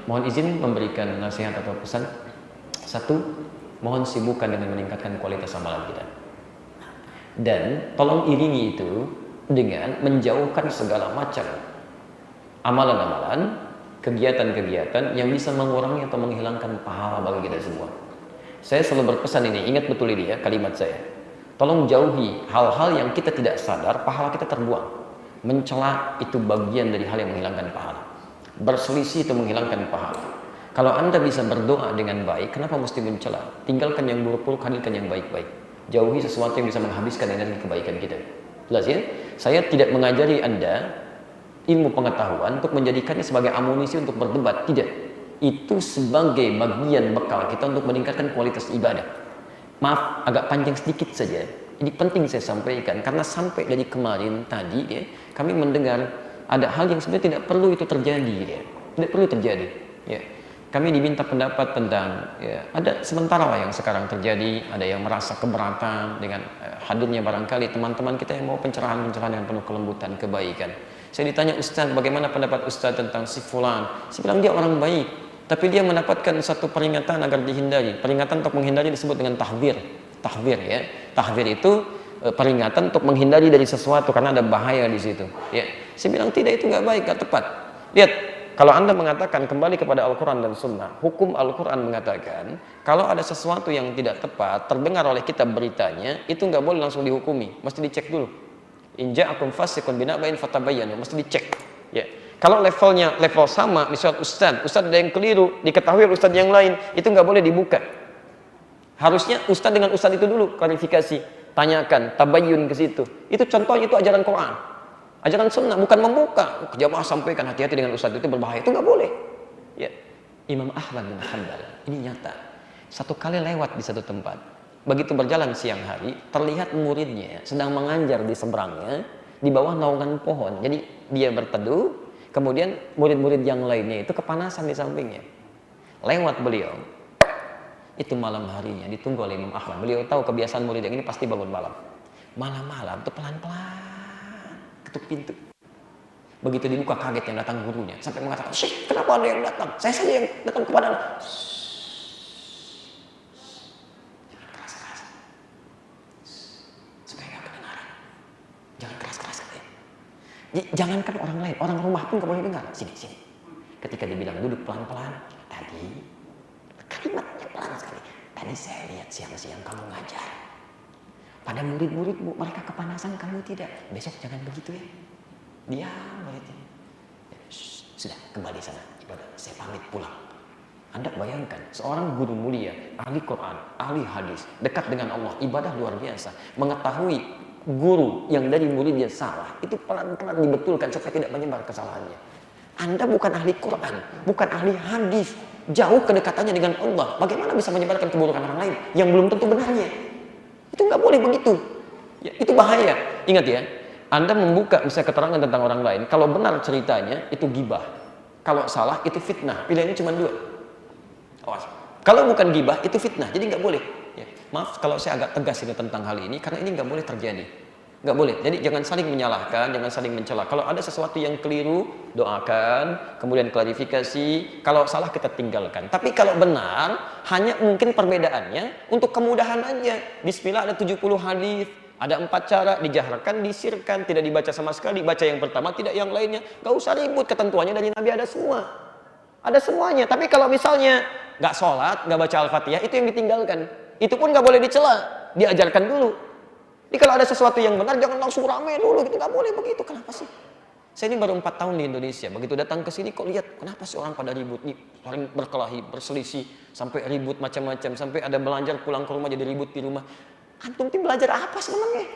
mohon izin memberikan nasihat atau pesan. Satu, mohon sibukkan dengan meningkatkan kualitas amalan kita. Dan tolong iringi itu dengan menjauhkan segala macam amalan-amalan, kegiatan-kegiatan yang bisa mengurangi atau menghilangkan pahala bagi kita semua. Saya selalu berpesan ini, ingat betul ini ya kalimat saya. Tolong jauhi hal-hal yang kita tidak sadar, pahala kita terbuang. Mencela itu bagian dari hal yang menghilangkan pahala. Berselisih itu menghilangkan pahala. Kalau Anda bisa berdoa dengan baik, kenapa mesti mencela? Tinggalkan yang buruk-buruk, hadirkan yang baik-baik. Jauhi sesuatu yang bisa menghabiskan energi kebaikan kita. Jelas ya? Saya tidak mengajari Anda ilmu pengetahuan untuk menjadikannya sebagai amunisi untuk berdebat. Tidak. Itu sebagai bagian bekal kita untuk meningkatkan kualitas ibadah. Maaf, agak panjang sedikit saja. Ini penting saya sampaikan karena sampai dari kemarin tadi ya, kami mendengar ada hal yang sebenarnya tidak perlu itu terjadi ya. Tidak perlu terjadi ya. Kami diminta pendapat tentang ya, ada sementara lah yang sekarang terjadi, ada yang merasa keberatan dengan hadirnya barangkali teman-teman kita yang mau pencerahan-pencerahan dengan penuh kelembutan, kebaikan. Saya ditanya, Ustaz, bagaimana pendapat Ustaz tentang si fulan? Saya bilang dia orang baik, tapi dia mendapatkan satu peringatan agar dihindari. Peringatan untuk menghindari disebut dengan tahdzir. Tahdzir ya. Tahdzir itu peringatan untuk menghindari dari sesuatu karena ada bahaya di situ. Ya. Saya bilang tidak, itu nggak baik, nggak tepat. Lihat. Kalau Anda mengatakan kembali kepada Al-Quran dan Sunnah, hukum Al-Quran mengatakan kalau ada sesuatu yang tidak tepat terdengar oleh kita beritanya, itu nggak boleh langsung dihukumi, mesti dicek dulu. In ja'akum fasiqun binaba'in fatabayyanu, mesti dicek. Ya. Kalau levelnya level sama, misalnya Ustaz ada yang keliru, diketahui oleh Ustaz yang lain, itu nggak boleh dibuka. Harusnya Ustaz dengan Ustaz itu dulu klarifikasi, tanyakan, tabayyun ke situ. Itu contohnya itu ajaran Quran. Ajaran sunnah, bukan membuka. Jamaah sampaikan hati-hati dengan ustadz itu berbahaya, itu nggak boleh. Ya. Imam Ahmad bin Hanbal, ini nyata. Satu kali lewat di satu tempat, begitu berjalan siang hari, terlihat muridnya sedang mengajar di seberangnya, di bawah naungan pohon. Jadi dia berteduh, kemudian murid-murid yang lainnya itu kepanasan di sampingnya. Lewat beliau, itu malam harinya ditunggu oleh Imam Ahmad. Beliau tahu kebiasaan murid yang ini pasti bangun malam. Malam-malam itu pelan-pelan ketuk pintu. Begitu dibuka kaget yang datang gurunya, sampai mengatakan, "Syekh, kenapa ada yang datang? Saya saja yang datang kepada Anda." Jangan keras-keras. Supaya nggak kedengaran. Jangan keras-keras katanya. Jangankan orang lain, orang rumah pun nggak boleh dengar. Sini. Ketika dibilang duduk pelan-pelan, tadi kalimatnya pelan sekali. Tadi saya lihat siang-siang kamu ngajar. Pada murid-muridmu, mereka kepanasan, kamu tidak. Besok jangan begitu ya. Diam muridnya. Sudah, kembali sana. Ibadah, saya pamit pulang. Anda bayangkan, seorang guru mulia, ahli Quran, ahli hadis, dekat dengan Allah, ibadah luar biasa. Mengetahui guru yang dari muridnya salah, itu pelan-pelan dibetulkan supaya tidak menyebar kesalahannya. Anda bukan ahli Quran, bukan ahli hadis. Jauh kedekatannya dengan Allah. Bagaimana bisa menyebarkan keburukan orang lain yang belum tentu benarnya? Itu nggak boleh begitu. Ya, itu bahaya. Ingat ya, Anda membuka misalnya keterangan tentang orang lain, kalau benar ceritanya itu gibah. Kalau salah itu fitnah. Pilihannya cuma dua. Awas. Kalau bukan gibah itu fitnah. Jadi nggak boleh. Ya. Maaf kalau saya agak tegas ini tentang hal ini karena ini nggak boleh terjadi. Nggak boleh. Jadi jangan saling menyalahkan, jangan saling mencela. Kalau ada sesuatu yang keliru, doakan, kemudian klarifikasi. Kalau salah kita tinggalkan. Tapi kalau benar, hanya mungkin perbedaannya untuk kemudahan aja. Bismillah ada 70 hadis, ada 4 cara, dijaharkan, disirkan, tidak dibaca sama sekali, baca yang pertama, tidak yang lainnya. Nggak usah ribut, ketentuannya dari Nabi ada semua. Ada semuanya. Tapi kalau misalnya nggak sholat, nggak baca Al-Fatihah, itu yang ditinggalkan. Itu pun nggak boleh dicela, diajarkan dulu. Jadi kalau ada sesuatu yang benar, jangan langsung rame dulu, gitu. Nggak boleh begitu. Kenapa sih? Saya ini baru 4 tahun di Indonesia. Begitu datang ke sini, kok lihat, kenapa sih orang pada ribut nih, saling berkelahi, berselisih, sampai ribut macam-macam, sampai ada belajar pulang ke rumah jadi ribut di rumah. Antum tim belajar apa sebenarnya?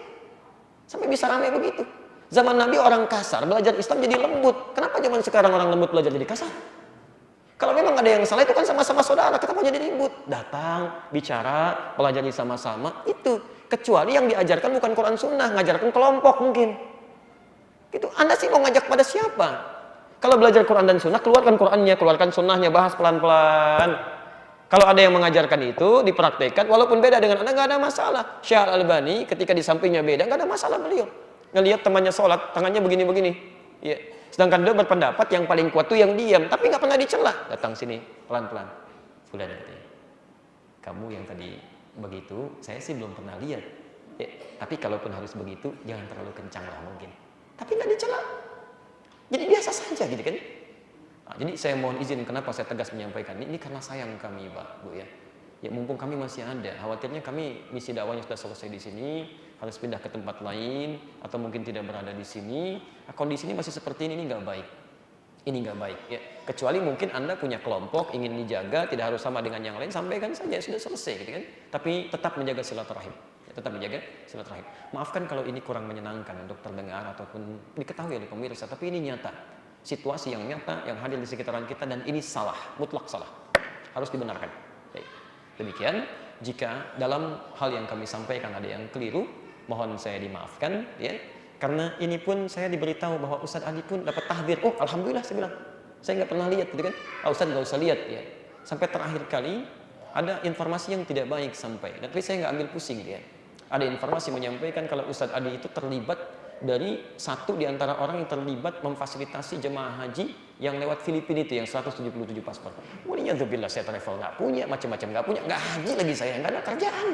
Sampai bisa rame begitu. Zaman Nabi orang kasar, belajar Islam jadi lembut. Kenapa zaman sekarang orang lembut belajar jadi kasar? Kalau memang ada yang salah itu kan sama-sama saudara, kenapa jadi ribut? Datang, bicara, pelajari sama-sama, itu. Kecuali yang diajarkan bukan Quran Sunnah, ngajarkan kelompok mungkin. Gitu. Anda sih mau ngajak pada siapa? Kalau belajar Quran dan Sunnah, keluarkan Qurannya, keluarkan Sunnahnya, bahas pelan-pelan. Kalau ada yang mengajarkan itu, dipraktekkan, walaupun beda dengan Anda, nggak ada masalah. Syekh Al-Albani ketika di sampingnya beda, nggak ada masalah beliau. Ngelihat temannya sholat, tangannya begini-begini. Ya. Sedangkan dia berpendapat yang paling kuat tuh yang diam, tapi nggak pernah dicela. Datang sini pelan-pelan. Fulan katanya, kamu yang tadi begitu, saya sih belum pernah lihat. Ya, tapi kalaupun harus begitu, jangan terlalu kencang lah mungkin. Tapi nggak dicela. Jadi biasa saja gitu kan. Nah, jadi saya mohon izin kenapa saya tegas menyampaikan ini karena sayang kami Pak, Bu ya. Ya mumpung kami masih ada, khawatirnya kami misi dakwahnya sudah selesai di sini, harus pindah ke tempat lain atau mungkin tidak berada di sini. Nah, kondisi ini masih seperti ini nggak baik. Ini nggak baik ya. Kecuali mungkin Anda punya kelompok ingin dijaga, tidak harus sama dengan yang lain, sampaikan saja sudah selesai gitu kan. Tapi tetap menjaga silaturahim. Ya, tetap menjaga silaturahim. Maafkan kalau ini kurang menyenangkan untuk terdengar ataupun diketahui oleh pemirsa, tapi ini nyata. Situasi yang nyata yang hadir di sekitaran kita dan ini salah, mutlak salah. Harus dibenarkan. Baik. Demikian, jika dalam hal yang kami sampaikan ada yang keliru, mohon saya dimaafkan ya. Karena ini pun saya diberitahu bahwa Ustadz Ali pun dapat tahdir. Oh, alhamdulillah saya bilang. Saya nggak pernah lihat gitu kan. Ustadz nggak usah lihat ya. Sampai terakhir kali ada informasi yang tidak baik sampai. Tapi saya nggak ambil pusing dia. Ada informasi menyampaikan kalau Ustadz Ali itu terlibat dari satu di antara orang yang terlibat memfasilitasi jemaah haji yang lewat Filipina itu yang 177 paspor. Waliyadzubillah, saya travel nggak punya, macam-macam nggak punya, nggak haji lagi saya, nggak ada kerjaan.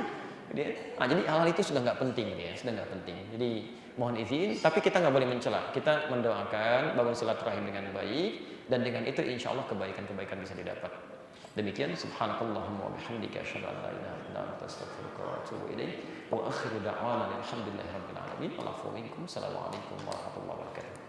Jadi hal-hal itu sudah nggak penting ya, sudah nggak penting. Jadi mohon izin, tapi kita nggak boleh mencela. Kita mendoakan bangun silaturahim dengan baik dan dengan itu insya Allah kebaikan-kebaikan bisa didapat. Demikian subhanakallahumma wa bihamdika asyhadu an la ilaha illa anta astaghfiruka wa atubu ilaik wa akhiru da'wana alhamdulillahi rabbil alamin. Assalamualaikum warahmatullahi wabarakatuh.